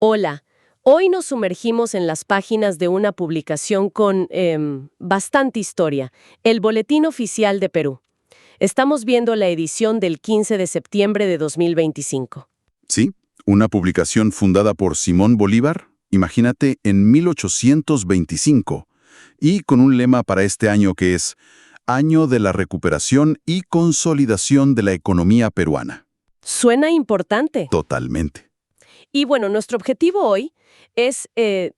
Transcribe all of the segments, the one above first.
Hola, hoy nos sumergimos en las páginas de una publicación con bastante historia, el Boletín Oficial de Perú. Estamos viendo la edición del 15 de septiembre de 2025. Sí, una publicación fundada por Simón Bolívar, imagínate, en 1825, y con un lema para este año que es Año de la Recuperación y Consolidación de la Economía Peruana. Suena importante. Totalmente. Y bueno, nuestro objetivo hoy es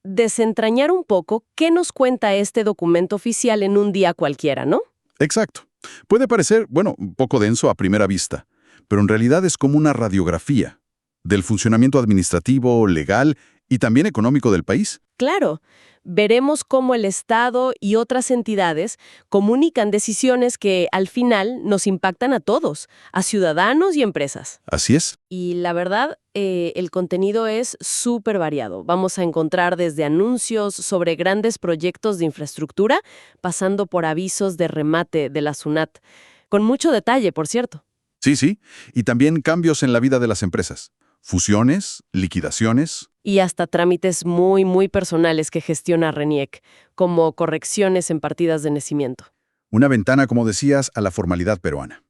desentrañar un poco qué nos cuenta este documento oficial en un día cualquiera, ¿no? Exacto. Puede parecer, bueno, un poco denso a primera vista, pero en realidad es como una radiografía del funcionamiento administrativo, legal y también económico del país. Claro, veremos cómo el Estado y otras entidades comunican decisiones que al final nos impactan a todos, a ciudadanos y empresas. Así es. Y la verdad, el contenido es súper variado. Vamos a encontrar desde anuncios sobre grandes proyectos de infraestructura, pasando por avisos de remate de la SUNAT, con mucho detalle, por cierto. Sí, y también cambios en la vida de las empresas. Fusiones, liquidaciones. Y hasta trámites muy, muy personales que gestiona RENIEC, como correcciones en partidas de nacimiento. Una ventana, como decías, a la formalidad peruana.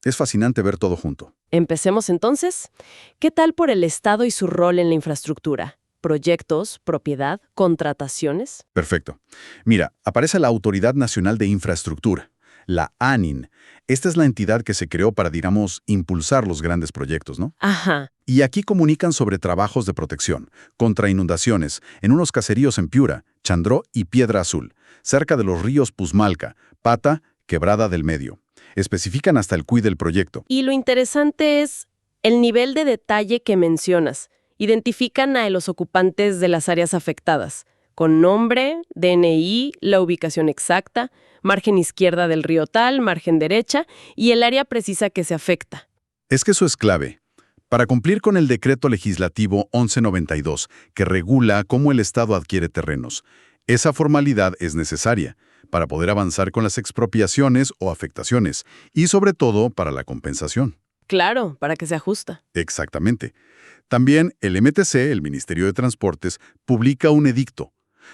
Es fascinante ver todo junto. Empecemos entonces. ¿Qué tal por el Estado y su rol en la infraestructura? ¿Proyectos, propiedad, contrataciones? Perfecto. Mira, aparece la Autoridad Nacional de Infraestructura, la ANIN. Esta es la entidad que se creó para, digamos, impulsar los grandes proyectos, ¿no? Ajá. Y aquí comunican sobre trabajos de protección, contra inundaciones, en unos caseríos en Piura, Chandró y Piedra Azul, cerca de los ríos Puzmalca, Pata, Quebrada del Medio. Especifican hasta el CUI del proyecto. Y lo interesante es el nivel de detalle que mencionas. Identifican a los ocupantes de las áreas afectadas, con nombre, DNI, la ubicación exacta, margen izquierda del río tal, margen derecha y el área precisa que se afecta. Es que eso es clave. Para cumplir con el Decreto Legislativo 1192, que regula cómo el Estado adquiere terrenos, esa formalidad es necesaria para poder avanzar con las expropiaciones o afectaciones, y sobre todo para la compensación. Claro, para que se ajusta. Exactamente. También el MTC, el Ministerio de Transportes, publica un edicto.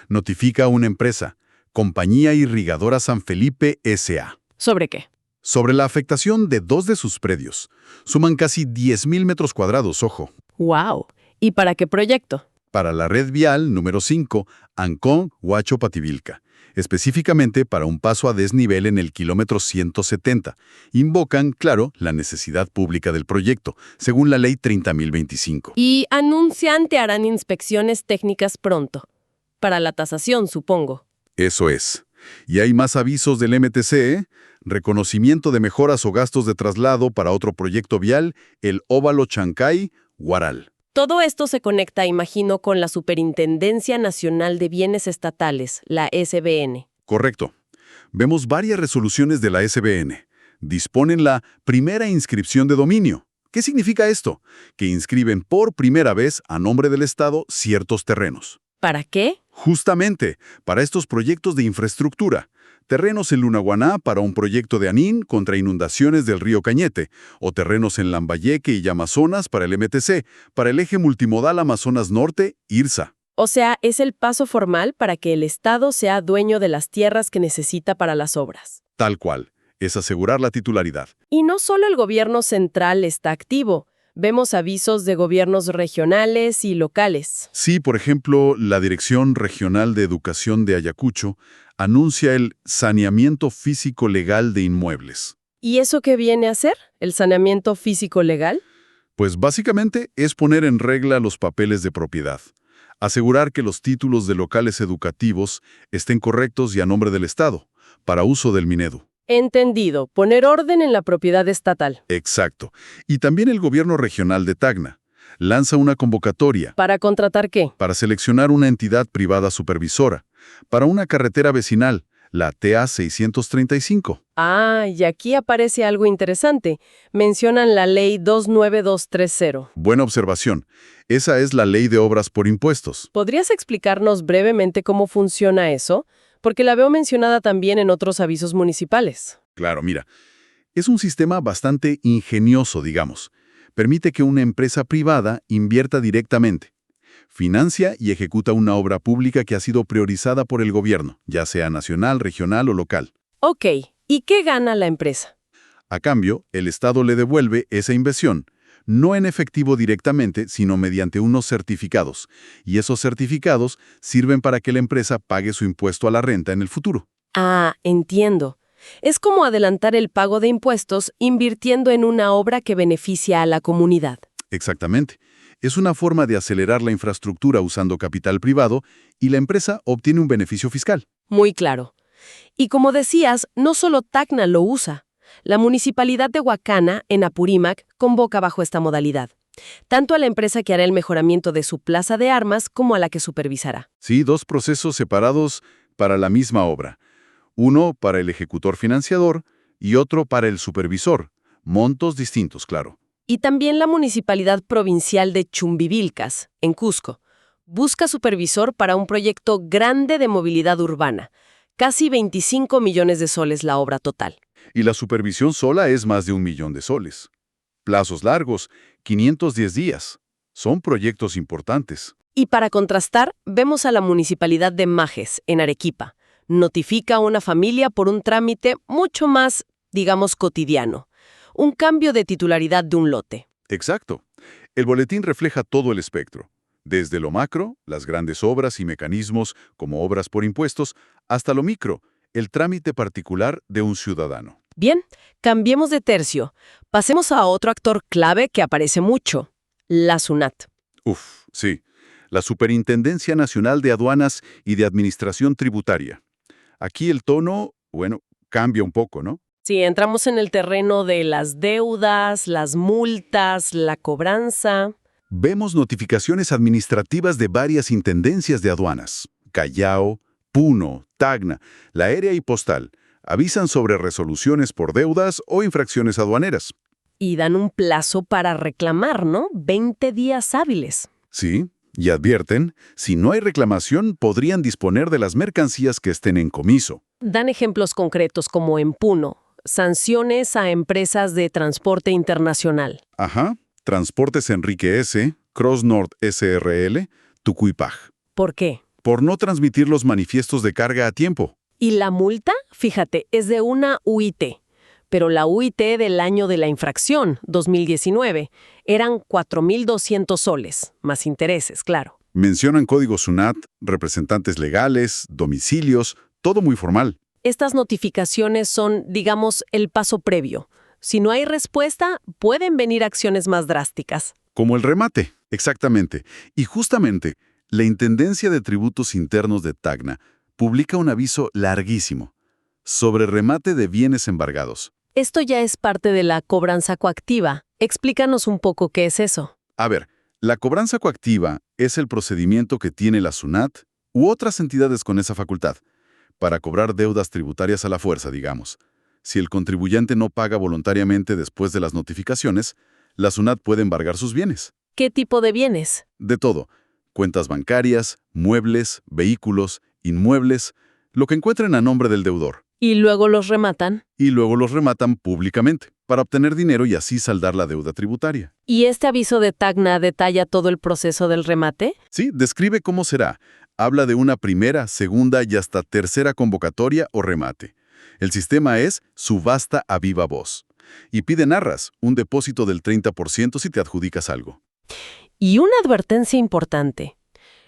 Notifica a una empresa, Compañía Irrigadora San Felipe S.A. ¿Sobre qué? sobre la afectación de 2 de sus predios. Suman casi 10.000 metros cuadrados, ojo. ¡Wow! ¿Y para qué proyecto? Para la red vial número 5, Ancón, Huacho, Pativilca. Específicamente para un paso a desnivel en el kilómetro 170. Invocan, claro, la necesidad pública del proyecto, según la Ley 30.025. Y anuncian que harán inspecciones técnicas pronto. Para la tasación, supongo. Eso es. Y hay más avisos del MTC, ¿eh? Reconocimiento de mejoras o gastos de traslado para otro proyecto vial, el Óvalo Chancay, Huaral. Todo esto se conecta, imagino, con la Superintendencia Nacional de Bienes Estatales, la SBN. Correcto. Vemos varias resoluciones de la SBN. Disponen la primera inscripción de dominio. ¿Qué significa esto? Que inscriben por primera vez a nombre del Estado ciertos terrenos. ¿Para qué? Justamente, para estos proyectos de infraestructura. Terrenos en Lunahuaná para un proyecto de ANIN contra inundaciones del río Cañete, o terrenos en Lambayeque y Yamazonas para el MTC, para el eje multimodal Amazonas Norte, IRSA. O sea, es el paso formal para que el Estado sea dueño de las tierras que necesita para las obras. Tal cual, es asegurar la titularidad. Y no solo el gobierno central está activo. Vemos avisos de gobiernos regionales y locales. Sí, por ejemplo, la Dirección Regional de Educación de Ayacucho anuncia el saneamiento físico legal de inmuebles. ¿Y eso qué viene a hacer? ¿El saneamiento físico legal? Pues básicamente es poner en regla los papeles de propiedad, asegurar que los títulos de locales educativos estén correctos y a nombre del Estado, para uso del Minedu. Entendido. Poner orden en la propiedad estatal. Exacto. Y también el gobierno regional de Tacna lanza una convocatoria ¿Para contratar qué? para seleccionar una entidad privada supervisora para una carretera vecinal, la TA 635. Ah, y aquí aparece algo interesante. Mencionan la ley 29230. Buena observación. Esa es la ley de obras por impuestos. ¿Podrías explicarnos brevemente cómo funciona eso? Porque la veo mencionada también en otros avisos municipales. Claro, mira, es un sistema bastante ingenioso, digamos. Permite que una empresa privada invierta directamente. Financia y ejecuta una obra pública que ha sido priorizada por el gobierno, ya sea nacional, regional o local. Ok, ¿y qué gana la empresa? A cambio, el Estado le devuelve esa inversión, no en efectivo directamente, sino mediante unos certificados, y esos certificados sirven para que la empresa pague su impuesto a la renta en el futuro. Ah, entiendo. Es como adelantar el pago de impuestos invirtiendo en una obra que beneficia a la comunidad. Exactamente. Es una forma de acelerar la infraestructura usando capital privado y la empresa obtiene un beneficio fiscal. Muy claro. Y como decías, no solo Tacna lo usa. La Municipalidad de Huacana, en Apurímac, convoca bajo esta modalidad, tanto a la empresa que hará el mejoramiento de su plaza de armas como a la que supervisará. Sí, dos procesos separados para la misma obra. Uno para el ejecutor financiador y otro para el supervisor. Montos distintos, claro. Y también la Municipalidad Provincial de Chumbivilcas, en Cusco, busca supervisor para un proyecto grande de movilidad urbana. Casi 25 millones de soles la obra total. Y la supervisión sola es más de 1 millón de soles. Plazos largos, 510 días. Son proyectos importantes. Y para contrastar, vemos a la Municipalidad de Majes, en Arequipa. Notifica a una familia por un trámite mucho más, digamos, cotidiano. Un cambio de titularidad de un lote. Exacto. El boletín refleja todo el espectro. Desde lo macro, las grandes obras y mecanismos como obras por impuestos, hasta lo micro, el trámite particular de un ciudadano. Bien, cambiemos de tercio. Pasemos a otro actor clave que aparece mucho, la SUNAT. Uf, sí. La Superintendencia Nacional de Aduanas y de Administración Tributaria. Aquí el tono, bueno, cambia un poco, ¿no? Si entramos en el terreno de las deudas, las multas, la cobranza. Vemos notificaciones administrativas de varias intendencias de aduanas. Callao, Puno, Tacna, la aérea y postal. Avisan sobre resoluciones por deudas o infracciones aduaneras. Y dan un plazo para reclamar, ¿no? 20 días hábiles. Sí, y advierten, si no hay reclamación, podrían disponer de las mercancías que estén en comiso. Dan ejemplos concretos como en Puno, sanciones a empresas de transporte internacional. Ajá, Transportes Enrique S., Crossnord SRL, Tucuipaj. ¿Por qué? Por no transmitir los manifiestos de carga a tiempo. Y la multa, fíjate, es de una UIT. Pero la UIT del año de la infracción, 2019, eran 4.200 soles, más intereses, claro. Mencionan código SUNAT, representantes legales, domicilios, todo muy formal. Estas notificaciones son, digamos, el paso previo. Si no hay respuesta, pueden venir acciones más drásticas. Como el remate, exactamente. Y justamente, la Intendencia de Tributos Internos de Tacna publica un aviso larguísimo sobre remate de bienes embargados. Esto ya es parte de la cobranza coactiva. Explícanos un poco qué es eso. A ver, la cobranza coactiva es el procedimiento que tiene la SUNAT u otras entidades con esa facultad para cobrar deudas tributarias a la fuerza, digamos. Si el contribuyente no paga voluntariamente después de las notificaciones, la SUNAT puede embargar sus bienes. ¿Qué tipo de bienes? De todo. Cuentas bancarias, muebles, vehículos, inmuebles, lo que encuentren a nombre del deudor. ¿Y luego los rematan? Y luego los rematan públicamente, para obtener dinero y así saldar la deuda tributaria. ¿Y este aviso de Tacna detalla todo el proceso del remate? Sí, describe cómo será. Habla de una primera, segunda y hasta tercera convocatoria o remate. El sistema es subasta a viva voz. Y piden arras, un depósito del 30% si te adjudicas algo. Y una advertencia importante.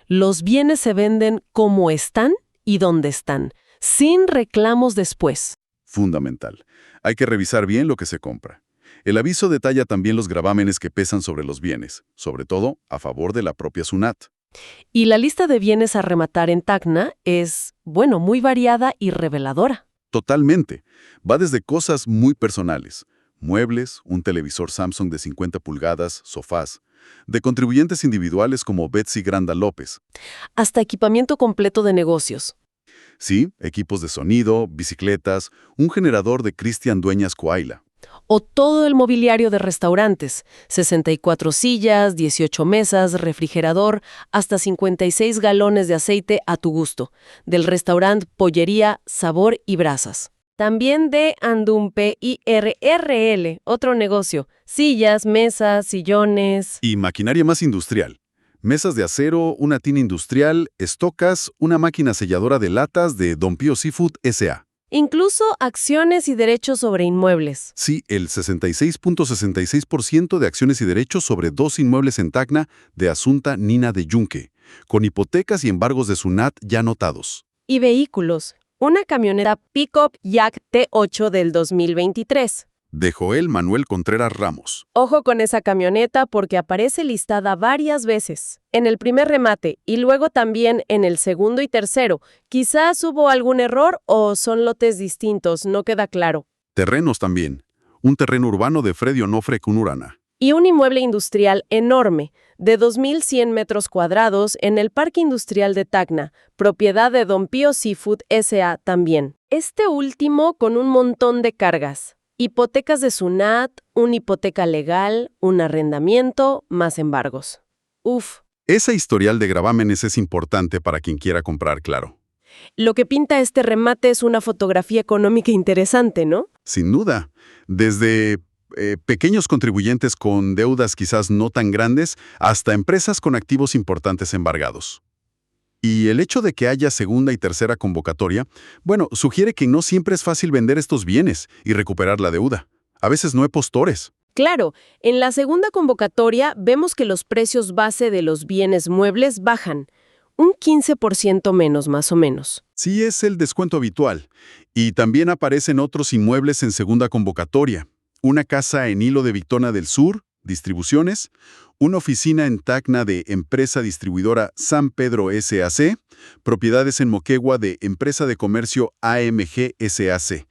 Los bienes se venden como están y donde están, sin reclamos después. Fundamental. Hay que revisar bien lo que se compra. El aviso detalla también los gravámenes que pesan sobre los bienes, sobre todo a favor de la propia SUNAT. Y la lista de bienes a rematar en Tacna es, bueno, muy variada y reveladora. Totalmente. Va desde cosas muy personales, muebles, un televisor Samsung de 50 pulgadas, sofás, de contribuyentes individuales como Betsy Granda López. Hasta equipamiento completo de negocios. Sí, equipos de sonido, bicicletas, un generador de Cristian Dueñas Coaila. O todo el mobiliario de restaurantes, 64 sillas, 18 mesas, refrigerador, hasta 56 galones de aceite a tu gusto, del restaurante Pollería, Sabor y Brasas. También de Andumpe y RRL, otro negocio, sillas, mesas, sillones. Y maquinaria más industrial. Mesas de acero, una tina industrial, estocas, una máquina selladora de latas de Don Pío Seafood S.A. Incluso acciones y derechos sobre inmuebles. Sí, el 66.66% de acciones y derechos sobre 2 inmuebles en Tacna de Asunta Nina de Yunque, con hipotecas y embargos de SUNAT ya anotados. Y vehículos. Una camioneta Pickup Jack T8 del 2023. De Joel Manuel Contreras Ramos. Ojo con esa camioneta porque aparece listada varias veces. En el primer remate y luego también en el segundo y tercero. Quizás hubo algún error o son lotes distintos, no queda claro. Terrenos también. Un terreno urbano de Freddy Onofre Cunurana. Y un inmueble industrial enorme, de 2.100 metros cuadrados en el Parque Industrial de Tacna, propiedad de Don Pío Seafood S.A. también. Este último con un montón de cargas. Hipotecas de SUNAT, una hipoteca legal, un arrendamiento, más embargos. Uf. Esa historial de gravámenes es importante para quien quiera comprar, claro. Lo que pinta este remate es una fotografía económica interesante, ¿no? Sin duda. Desde pequeños contribuyentes con deudas quizás no tan grandes hasta empresas con activos importantes embargados. Y el hecho de que haya segunda y tercera convocatoria, bueno, sugiere que no siempre es fácil vender estos bienes y recuperar la deuda. A veces no hay postores. Claro, en la segunda convocatoria vemos que los precios base de los bienes muebles bajan, un 15% menos más o menos. Sí, es el descuento habitual. Y también aparecen otros inmuebles en segunda convocatoria. Una casa en Hilo de Victoria del Sur, distribuciones, una oficina en Tacna de empresa distribuidora San Pedro S.A.C., propiedades en Moquegua de empresa de comercio AMG S.A.C.,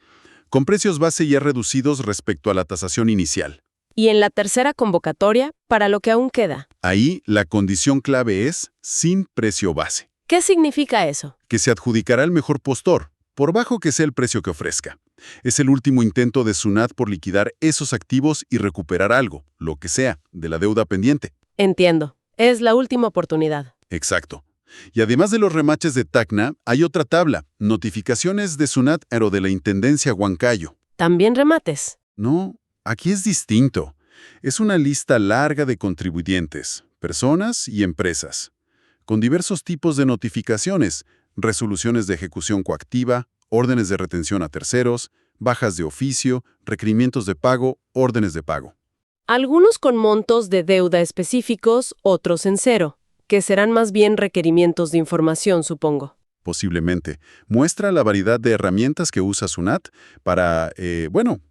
con precios base ya reducidos respecto a la tasación inicial. Y en la tercera convocatoria, para lo que aún queda. Ahí, la condición clave es sin precio base. ¿Qué significa eso? Que se adjudicará el mejor postor, por bajo que sea el precio que ofrezca. Es el último intento de SUNAT por liquidar esos activos y recuperar algo, lo que sea, de la deuda pendiente. Entiendo. Es la última oportunidad. Exacto. Y además de los remaches de Tacna, hay otra tabla, notificaciones de SUNAT Aero de la Intendencia Huancayo. ¿También remates? No, aquí es distinto. Es una lista larga de contribuyentes, personas y empresas, con diversos tipos de notificaciones, resoluciones de ejecución coactiva, órdenes de retención a terceros, bajas de oficio, requerimientos de pago, órdenes de pago. Algunos con montos de deuda específicos, otros en cero, que serán más bien requerimientos de información, supongo. Posiblemente. Muestra la variedad de herramientas que usa SUNAT para,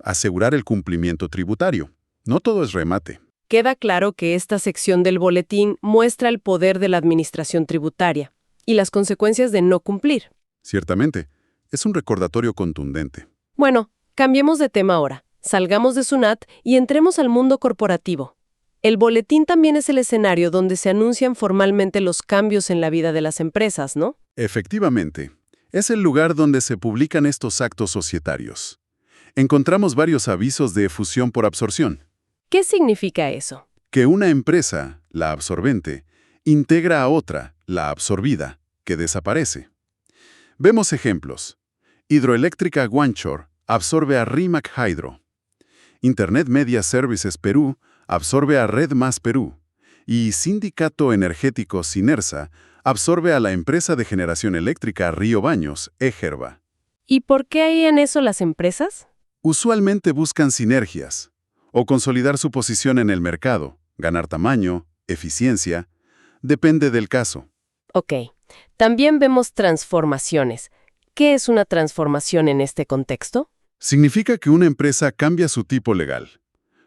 asegurar el cumplimiento tributario. No todo es remate. Queda claro que esta sección del boletín muestra el poder de la administración tributaria y las consecuencias de no cumplir. Ciertamente. Es un recordatorio contundente. Bueno, cambiemos de tema ahora. Salgamos de SUNAT y entremos al mundo corporativo. El boletín también es el escenario donde se anuncian formalmente los cambios en la vida de las empresas, ¿no? Efectivamente. Es el lugar donde se publican estos actos societarios. Encontramos varios avisos de fusión por absorción. ¿Qué significa eso? Que una empresa, la absorbente, integra a otra, la absorbida, que desaparece. Vemos ejemplos. Hidroeléctrica Guanchor absorbe a Rimac Hydro. Internet Media Services Perú absorbe a Red Más Perú. Y Sindicato Energético Sinersa absorbe a la empresa de generación eléctrica Río Baños, Ejerba. ¿Y por qué hay en eso las empresas? Usualmente buscan sinergias o consolidar su posición en el mercado, ganar tamaño, eficiencia. Depende del caso. Ok. También vemos transformaciones. ¿Qué es una transformación en este contexto? Significa que una empresa cambia su tipo legal,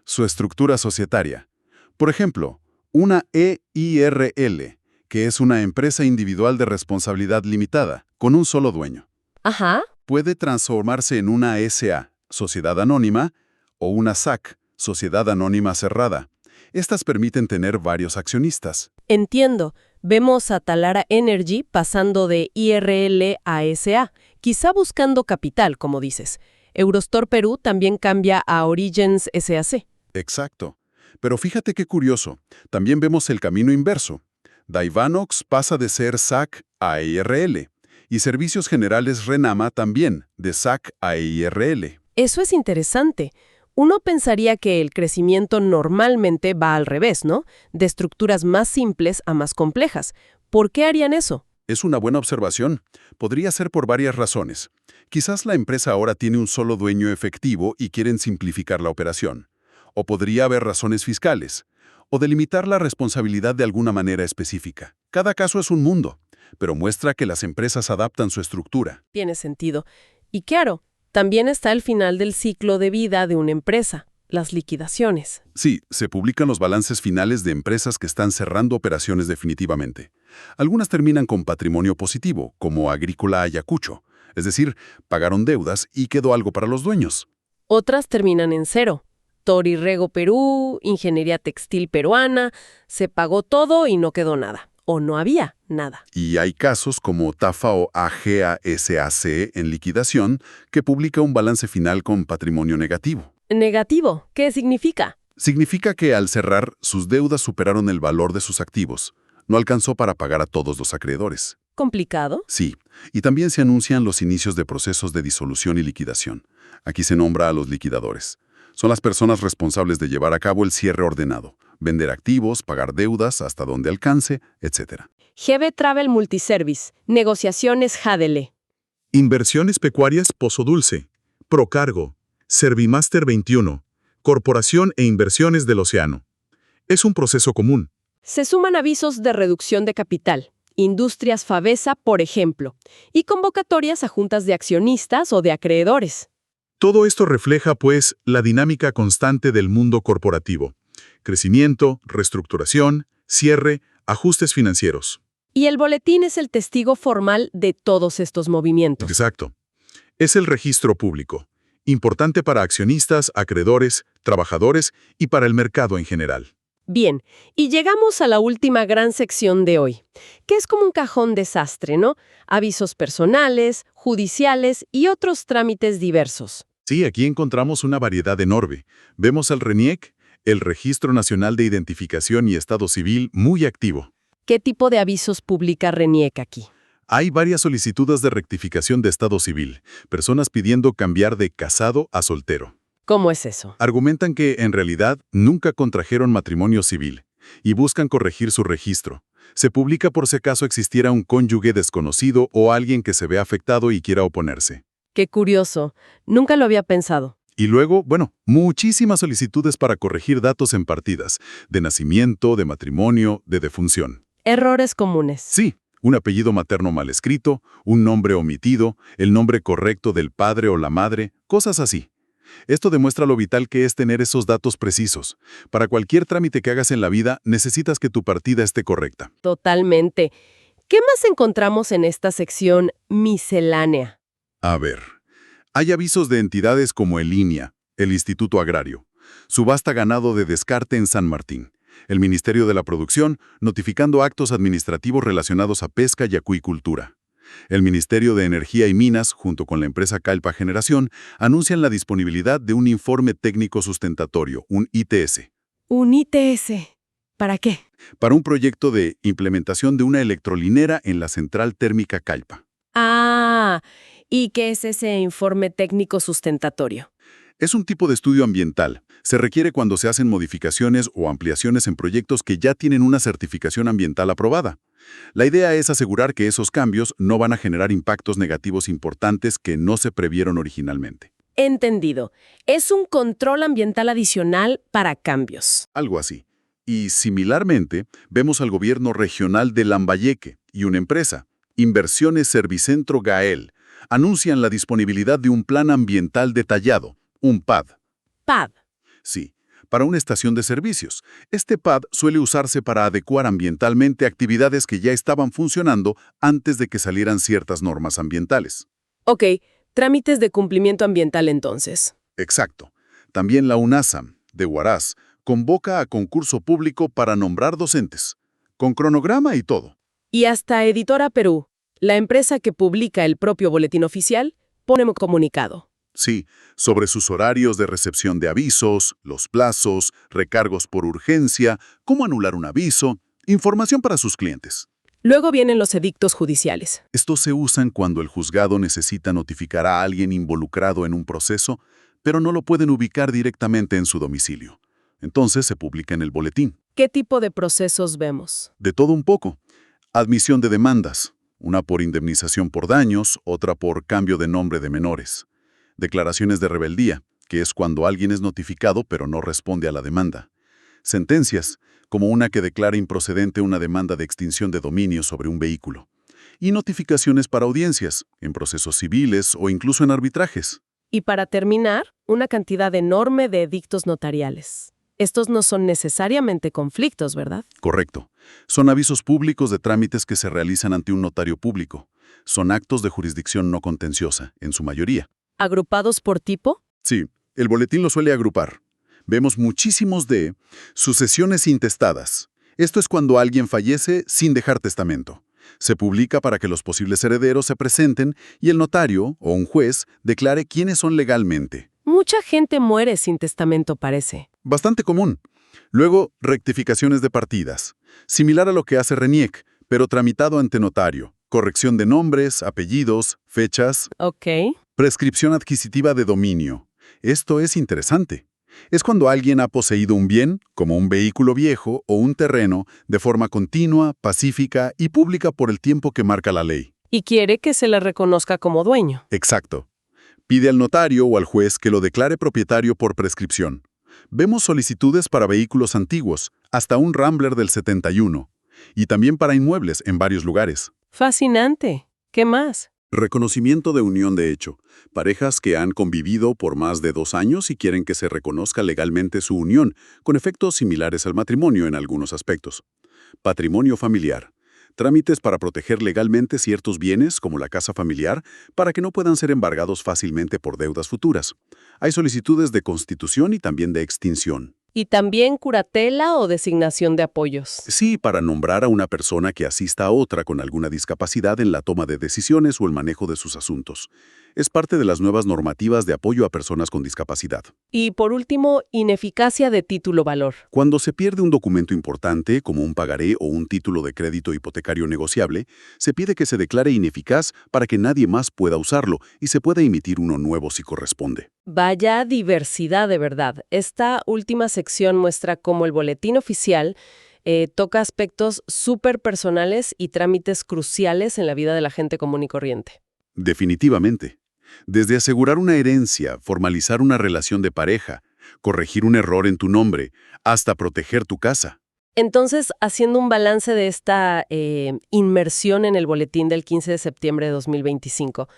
su estructura societaria. Por ejemplo, una EIRL, que es una empresa individual de responsabilidad limitada, con un solo dueño. Ajá. Puede transformarse en una SA, Sociedad Anónima, o una SAC, Sociedad Anónima Cerrada. Estas permiten tener varios accionistas. Entiendo. Vemos a Talara Energy pasando de IRL a SA, quizá buscando capital, como dices. Eurostor Perú también cambia a Origins SAC. Exacto. Pero fíjate qué curioso. También vemos el camino inverso. Daivanox pasa de ser SAC a IRL. Y Servicios Generales Renama también, de SAC a IRL. Eso es interesante. Uno pensaría que el crecimiento normalmente va al revés, ¿no? De estructuras más simples a más complejas. ¿Por qué harían eso? Es una buena observación. Podría ser por varias razones. Quizás la empresa ahora tiene un solo dueño efectivo y quieren simplificar la operación. O podría haber razones fiscales. O delimitar la responsabilidad de alguna manera específica. Cada caso es un mundo, pero muestra que las empresas adaptan su estructura. Tiene sentido. Y claro, también está el final del ciclo de vida de una empresa, las liquidaciones. Sí, se publican los balances finales de empresas que están cerrando operaciones definitivamente. Algunas terminan con patrimonio positivo, como Agrícola Ayacucho, es decir, pagaron deudas y quedó algo para los dueños. Otras terminan en cero. Torirrego Perú, Ingeniería Textil Peruana, se pagó todo y no quedó nada. O no había nada. Y hay casos como Tafao AGA-SAC en liquidación, que publica un balance final con patrimonio negativo. Negativo, ¿qué significa? Significa que al cerrar, sus deudas superaron el valor de sus activos. No alcanzó para pagar a todos los acreedores. ¿Complicado? Sí, y también se anuncian los inicios de procesos de disolución y liquidación. Aquí se nombra a los liquidadores. Son las personas responsables de llevar a cabo el cierre ordenado, vender activos, pagar deudas hasta donde alcance, etc. GB Travel Multiservice, negociaciones Jadele. Inversiones Pecuarias Pozo Dulce, Procargo, Servimaster 21, Corporación e Inversiones del Océano. Es un proceso común. Se suman avisos de reducción de capital, Industrias Favesa, por ejemplo, y convocatorias a juntas de accionistas o de acreedores. Todo esto refleja, pues, la dinámica constante del mundo corporativo. Crecimiento, reestructuración, cierre, ajustes financieros. Y el boletín es el testigo formal de todos estos movimientos. Exacto. Es el registro público, importante para accionistas, acreedores, trabajadores y para el mercado en general. Bien, y llegamos a la última gran sección de hoy, que es como un cajón desastre, ¿no? Avisos personales, judiciales y otros trámites diversos. Sí, aquí encontramos una variedad enorme. Vemos al RENIEC, el Registro Nacional de Identificación y Estado Civil, muy activo. ¿Qué tipo de avisos publica RENIEC aquí? Hay varias solicitudes de rectificación de Estado Civil, personas pidiendo cambiar de casado a soltero. ¿Cómo es eso? Argumentan que, en realidad, nunca contrajeron matrimonio civil y buscan corregir su registro. Se publica por si acaso existiera un cónyuge desconocido o alguien que se vea afectado y quiera oponerse. Qué curioso. Nunca lo había pensado. Y luego, muchísimas solicitudes para corregir datos en partidas, de nacimiento, de matrimonio, de defunción. Errores comunes. Sí, un apellido materno mal escrito, un nombre omitido, el nombre correcto del padre o la madre, cosas así. Esto demuestra lo vital que es tener esos datos precisos. Para cualquier trámite que hagas en la vida, necesitas que tu partida esté correcta. Totalmente. ¿Qué más encontramos en esta sección miscelánea? A ver, hay avisos de entidades como el INIA, el Instituto Agrario, Subasta Ganado de Descarte en San Martín, el Ministerio de la Producción, notificando actos administrativos relacionados a pesca y acuicultura. El Ministerio de Energía y Minas, junto con la empresa Calpa Generación, anuncian la disponibilidad de un informe técnico sustentatorio, un ITS. ¿Un ITS? ¿Para qué? Para un proyecto de implementación de una electrolinera en la central térmica Calpa. Ah, ¿y qué es ese informe técnico sustentatorio? Es un tipo de estudio ambiental. Se requiere cuando se hacen modificaciones o ampliaciones en proyectos que ya tienen una certificación ambiental aprobada. La idea es asegurar que esos cambios no van a generar impactos negativos importantes que no se previeron originalmente. Entendido. Es un control ambiental adicional para cambios. Algo así. Y similarmente, vemos al gobierno regional de Lambayeque y una empresa, Inversiones Servicentro Gael, anuncian la disponibilidad de un plan ambiental detallado, un PAD. PAD. Sí, para una estación de servicios. Este PAD suele usarse para adecuar ambientalmente actividades que ya estaban funcionando antes de que salieran ciertas normas ambientales. Ok, trámites de cumplimiento ambiental entonces. Exacto. También la UNASAM, de Huaraz, convoca a concurso público para nombrar docentes, con cronograma y todo. Y hasta Editora Perú, la empresa que publica el propio boletín oficial, pone un comunicado. Sí, sobre sus horarios de recepción de avisos, los plazos, recargos por urgencia, cómo anular un aviso, información para sus clientes. Luego vienen los edictos judiciales. Estos se usan cuando el juzgado necesita notificar a alguien involucrado en un proceso, pero no lo pueden ubicar directamente en su domicilio. Entonces se publica en el boletín. ¿Qué tipo de procesos vemos? De todo un poco. Admisión de demandas, una por indemnización por daños, otra por cambio de nombre de menores. Declaraciones de rebeldía, que es cuando alguien es notificado pero no responde a la demanda. Sentencias, como una que declara improcedente una demanda de extinción de dominio sobre un vehículo. Y notificaciones para audiencias, en procesos civiles o incluso en arbitrajes. Y para terminar, una cantidad enorme de edictos notariales. Estos no son necesariamente conflictos, ¿verdad? Correcto. Son avisos públicos de trámites que se realizan ante un notario público. Son actos de jurisdicción no contenciosa, en su mayoría. ¿Agrupados por tipo? Sí, el boletín lo suele agrupar. Vemos muchísimos de sucesiones intestadas. Esto es cuando alguien fallece sin dejar testamento. Se publica para que los posibles herederos se presenten y el notario o un juez declare quiénes son legalmente. Mucha gente muere sin testamento, parece. Bastante común. Luego, rectificaciones de partidas. Similar a lo que hace RENIEC, pero tramitado ante notario. Corrección de nombres, apellidos, fechas. Ok. Prescripción adquisitiva de dominio. Esto es interesante. Es cuando alguien ha poseído un bien, como un vehículo viejo o un terreno, de forma continua, pacífica y pública por el tiempo que marca la ley. Y quiere que se le reconozca como dueño. Exacto. Pide al notario o al juez que lo declare propietario por prescripción. Vemos solicitudes para vehículos antiguos, hasta un Rambler del 71, y también para inmuebles en varios lugares. Fascinante. ¿Qué más? Reconocimiento de unión de hecho. Parejas que han convivido por más de 2 años y quieren que se reconozca legalmente su unión, con efectos similares al matrimonio en algunos aspectos. Patrimonio familiar. Trámites para proteger legalmente ciertos bienes, como la casa familiar, para que no puedan ser embargados fácilmente por deudas futuras. Hay solicitudes de constitución y también de extinción. Y también curatela o designación de apoyos. Sí, para nombrar a una persona que asista a otra con alguna discapacidad en la toma de decisiones o el manejo de sus asuntos. Es parte de las nuevas normativas de apoyo a personas con discapacidad. Y por último, ineficacia de título-valor. Cuando se pierde un documento importante, como un pagaré o un título de crédito hipotecario negociable, se pide que se declare ineficaz para que nadie más pueda usarlo y se pueda emitir uno nuevo si corresponde. Vaya diversidad de verdad. Esta última sección muestra cómo el boletín oficial toca aspectos súper personales y trámites cruciales en la vida de la gente común y corriente. Definitivamente. Desde asegurar una herencia, formalizar una relación de pareja, corregir un error en tu nombre, hasta proteger tu casa. Entonces, haciendo un balance de esta inmersión en el boletín del 15 de septiembre de 2025,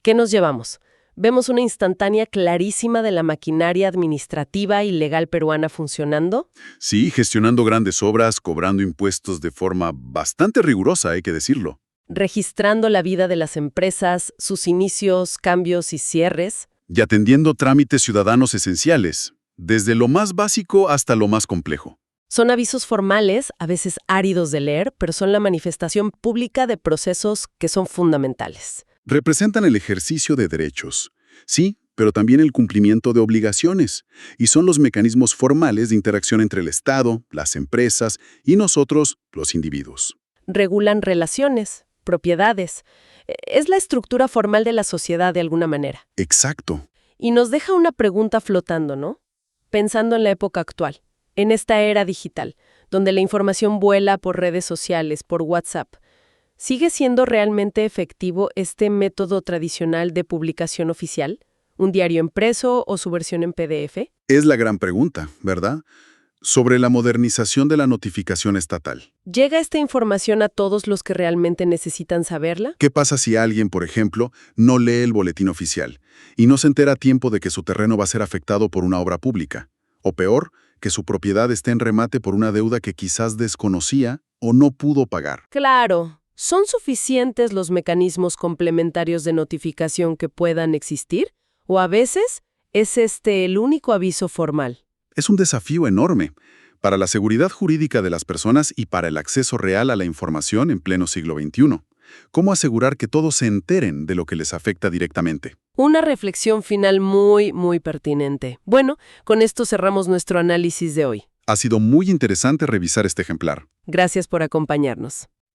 ¿qué nos llevamos? Vemos una instantánea clarísima de la maquinaria administrativa y legal peruana funcionando. Sí, gestionando grandes obras, cobrando impuestos de forma bastante rigurosa, hay que decirlo. Registrando la vida de las empresas, sus inicios, cambios y cierres. Y atendiendo trámites ciudadanos esenciales, desde lo más básico hasta lo más complejo. Son avisos formales, a veces áridos de leer, pero son la manifestación pública de procesos que son fundamentales. Representan el ejercicio de derechos, sí, pero también el cumplimiento de obligaciones, y son los mecanismos formales de interacción entre el Estado, las empresas y nosotros, los individuos. Regulan relaciones, propiedades. Es la estructura formal de la sociedad de alguna manera. Exacto. Y nos deja una pregunta flotando, ¿no? Pensando en la época actual, en esta era digital, donde la información vuela por redes sociales, por WhatsApp. ¿Sigue siendo realmente efectivo este método tradicional de publicación oficial? ¿Un diario impreso o su versión en PDF? Es la gran pregunta, ¿verdad? Sobre la modernización de la notificación estatal. ¿Llega esta información a todos los que realmente necesitan saberla? ¿Qué pasa si alguien, por ejemplo, no lee el boletín oficial y no se entera a tiempo de que su terreno va a ser afectado por una obra pública? O peor, que su propiedad esté en remate por una deuda que quizás desconocía o no pudo pagar. Claro. ¿Son suficientes los mecanismos complementarios de notificación que puedan existir? ¿O a veces es este el único aviso formal? Es un desafío enorme para la seguridad jurídica de las personas y para el acceso real a la información en pleno siglo XXI. ¿Cómo asegurar que todos se enteren de lo que les afecta directamente? Una reflexión final muy, muy pertinente. Bueno, con esto cerramos nuestro análisis de hoy. Ha sido muy interesante revisar este ejemplar. Gracias por acompañarnos.